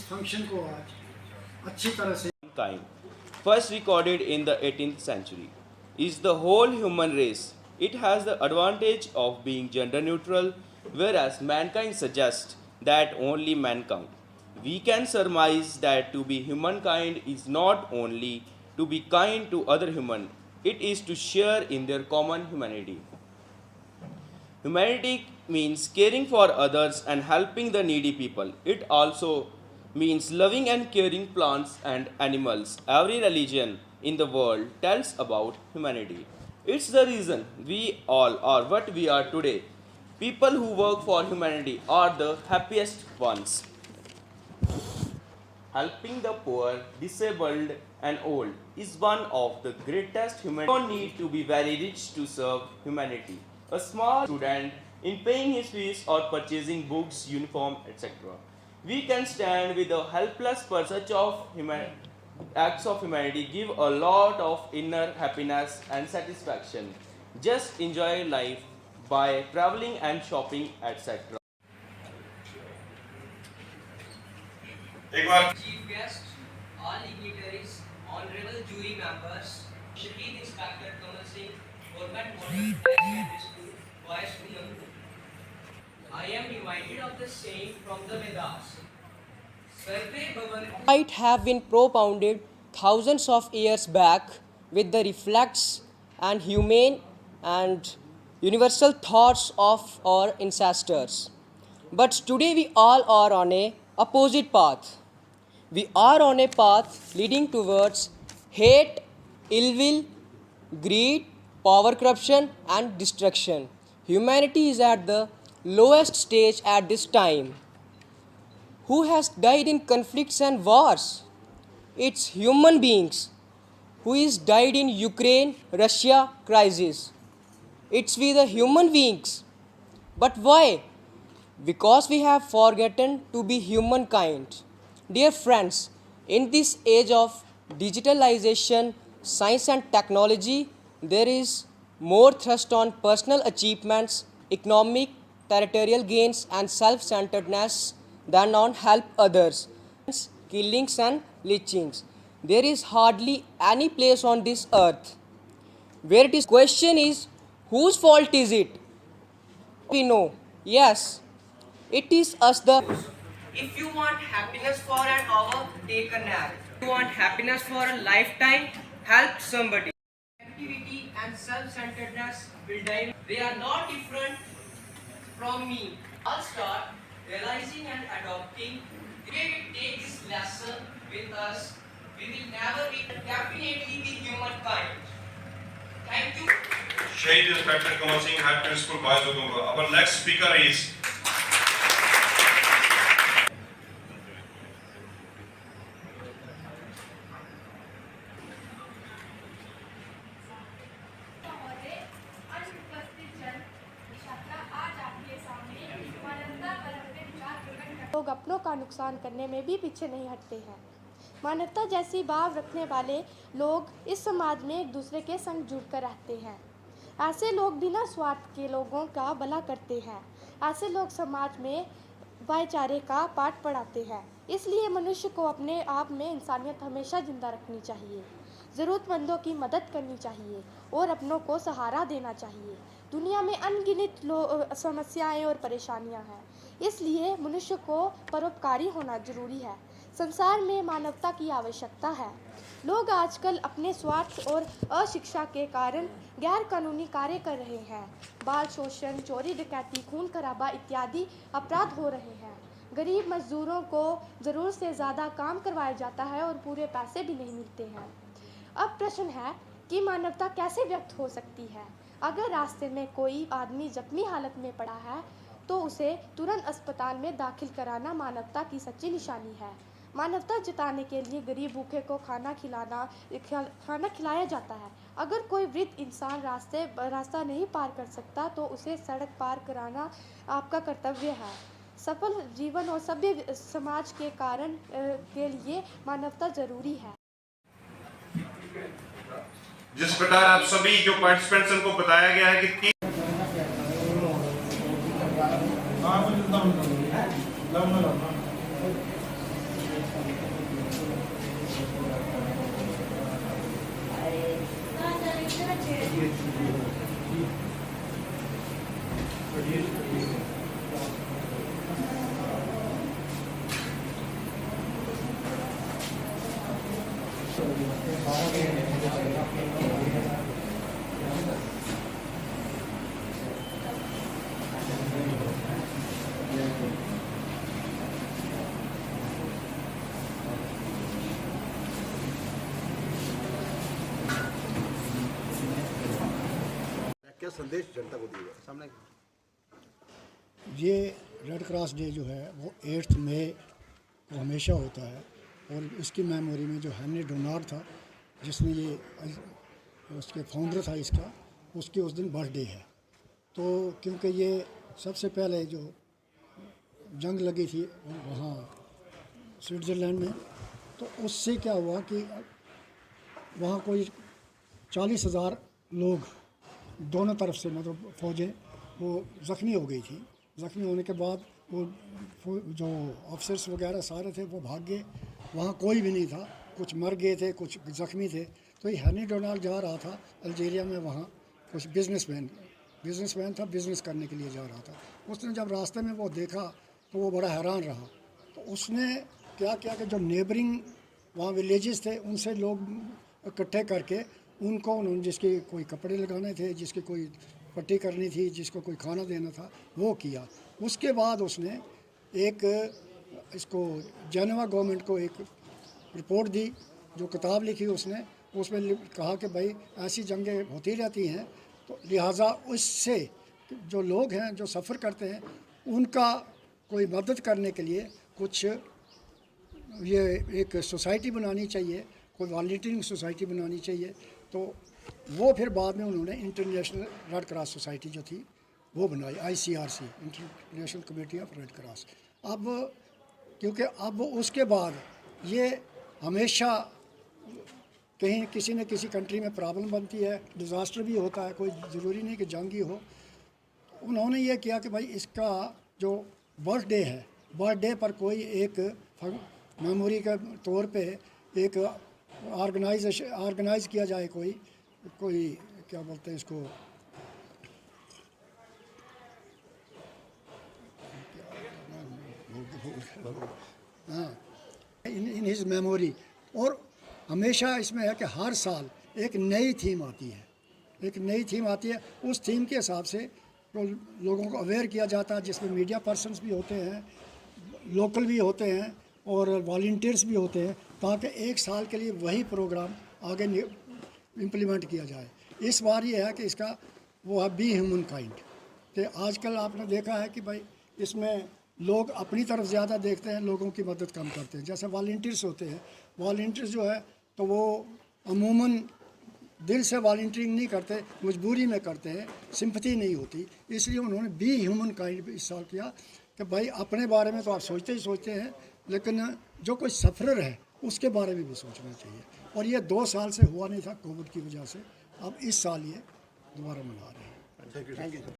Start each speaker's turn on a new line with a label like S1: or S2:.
S1: Function को आज अच्छी तरह से
S2: kind, first recorded in the 18th century, is the whole human race. It has the advantage of being gender neutral, whereas mankind suggests that only men count. We can surmise that to be humankind is not only to be kind to other human, it is to share in their common humanity. Humanity means caring for others and helping the needy people. It also means loving and caring plants and animals. Every religion in the world tells about humanity. It's the reason we all are what we are today. People who work for humanity are the happiest ones. Helping the poor, disabled, and old is one of the greatest human. You don't need to be very rich to serve humanity. A small student in paying his fees or purchasing books, uniform, etc. We can stand with a helpless pursuit of acts of humanity give a lot of inner happiness and satisfaction. Just enjoy life by traveling and shopping, etc.
S3: Chief guests, all dignitaries, honorable jury members, Shahid Inspector Kamal Singh, Government Model Secondary School, Boys Udampur. I am reminded of the saying from the Vedas. Sarve Bhavan might have been propounded thousands of years back with the reflex and humane and universal thoughts of our ancestors. But today we all are on a opposite path. We are on a path leading towards hate, ill will, greed, power corruption, and destruction. Humanity is at the lowest stage at this time. Who has died in conflicts and wars? It's human beings. Who is died in Ukraine, Russia crisis? It's we the human beings. But why? Because we have forgotten to be humankind. Dear friends, in this age of digitalization, science and technology, there is more thrust on personal achievements, economic, territorial gains and self-centeredness than on help others. Killings and lynchings. There is hardly any place on this earth where it is question is whose fault is it? We know, yes, it is us the. If you want happiness for an hour, take a nap. If you want happiness for a lifetime, help somebody. Activity and self-centeredness will die. They are not different from me. I'll start realizing and adopting. If we take this lesson with us, we will never be definitely be humankind. Thank you.
S4: Shahid Inspector Kamal Singh, Head Principal, Boys Udampur. Our next speaker is
S5: लोग अपनों का नुकसान करने में भी पीछे नहीं हटते हैं। मानवता जैसी भाव रखने वाले लोग इस समाज में एक दूसरे के संग जुड़कर रहते हैं। ऐसे लोग बिना स्वार्थ के लोगों का भला करते हैं। ऐसे लोग समाज में भाईचारे का पाठ पढ़ाते हैं। इसलिए मनुष्य को अपने आप में इंसानियत हमेशा जिंदा रखनी चाहिए, ज़रूरतमंदों की मदद करनी चाहिए और अपनों को सहारा देना चाहिए। दुनिया में अनगिनत समस्याएं और परेशानियां हैं, इसलिए मनुष्य को परोपकारी होना जरूरी है। संसार में मानवता की आवश्यकता है। लोग आजकल अपने स्वार्थ और अशिक्षा के कारण गैर कानूनी कार्य कर रहे हैं। बाल शोषण, चोरी डकैती, खून खराबा इत्यादि अपराध हो रहे हैं। गरीब मजदूरों को ज़रूरत से ज़्यादा काम करवाया जाता है और पूरे पैसे भी नहीं मिलते हैं। अब प्रश्न है कि मानवता कैसे व्यक्त हो सकती है। अगर रास्ते में कोई आदमी जख्मी हालत में पड़ा है तो उसे तुरंत अस्पताल में दाखिल कराना मानवता की सच्ची निशानी है। मानवता जताने के लिए गरीब भूखे को खाना खिलाया जाता है। अगर कोई वृद्ध इंसान रास्ता नहीं पार कर सकता तो उसे सड़क पार कराना आपका कर्तव्य है। सफल जीवन और सभ्य समाज के कारण के लिए मानवता जरूरी है।
S4: जिस प्रकार आप सभी जो पार्टिसिपेंट्स उनको बताया गया है कि
S6: क्या संदेश जनता को दिएगा?
S2: सामने
S1: ये रेड क्रॉस डे जो है वो 8 मई को हमेशा होता है और इसकी मेमोरी में जो हेनरी डोनाल्ड था जिसने ये उसके फाउंडर था इसका, उसकी उस दिन बर्थडे है। तो क्योंकि ये सबसे पहले जो जंग लगी थी वहाँ स्विट्ज़रलैंड में, तो उससे क्या हुआ कि वहाँ कोई 40,000 लोग दोनों तरफ से, मतलब फौजें, वो ज़ख्मी हो गई थी। ज़ख्मी होने के बाद वो जो ऑफिसर्स वगैरह सारे थे वो भाग गए, वहाँ कोई भी नहीं था, कुछ मर गए थे, कुछ ज़ख्मी थे। तो ये हेनरी डोनाल्ड जा रहा था अल्जीरिया में, वहाँ कुछ बिजनेसमैन था, बिज़नेस करने के लिए जा रहा था। उसने जब रास्ते में वो देखा तो वो बड़ा हैरान रहा। तो उसने क्या किया कि जो नेबरिंग वहाँ विलेजेस थे उनसे लोग इकट्ठे करके उनको, उन्होंने जिसके कोई कपड़े लगाने थे, जिसके कोई पट्टी करनी थी, जिसको कोई खाना देना था, वो किया। उसके बाद उसने एक इसको जेनेवा गवर्नमेंट को एक रिपोर्ट दी, जो किताब लिखी उसने, उसमें कहा कि भाई ऐसी जंगें होती रहती हैं, तो लिहाजा उससे जो लोग हैं जो सफ़र करते हैं उनका कोई मदद करने के लिए कुछ ये एक सोसाइटी बनानी चाहिए, कोई वॉलंटियरिंग सोसाइटी बनानी चाहिए। तो वो फिर बाद में उन्होंने इंटरनेशनल रेड क्रॉस सोसाइटी जो थी वो बनाई, ICRC, international committee of red cross. अब क्योंकि अब उसके बाद ये हमेशा कहीं किसी न किसी कंट्री में प्रॉब्लम बनती है, डिज़ास्टर भी होता है, कोई ज़रूरी नहीं कि जंग ही हो। उन्होंने ये किया कि भाई इसका जो बर्थडे है, बर्थडे पर कोई एक मेमोरी के तौर पे एक ऑर्गेनाइज किया जाए, कोई क्या बोलते हैं इसको, हाँ, इन हिज मेमोरी। और हमेशा इसमें है कि हर साल एक नई थीम आती है, उस थीम के हिसाब से तो लोगों को अवेयर किया जाता है, जिसमें मीडिया पर्सन्स भी होते हैं, लोकल भी होते हैं और वॉलंटियर्स भी होते हैं, ताकि एक साल के लिए वही प्रोग्राम आगे इम्प्लीमेंट किया जाए। इस बार ये है कि इसका वो है बी ह्यूमन काइंड। तो आजकल आपने देखा है कि भाई इसमें लोग अपनी तरफ ज़्यादा देखते हैं, लोगों की मदद कम करते हैं। जैसे वॉलंटियर्स होते हैं, वॉलंटियर्स जो है तो वो अमूमन दिल से वॉलंटियरिंग नहीं करते, मजबूरी में करते हैं, सिंपैथी नहीं होती। इसलिए उन्होंने बी ह्यूमन काइंड इस साल किया कि भाई अपने बारे में तो आप सोचते हैं, लेकिन जो कोई सफ़रर है उसके बारे में भी सोचना चाहिए। और ये 2 साल से हुआ नहीं था कोविड की वजह से, अब इस साल ये दोबारा मना रहे हैं।
S6: Thank you.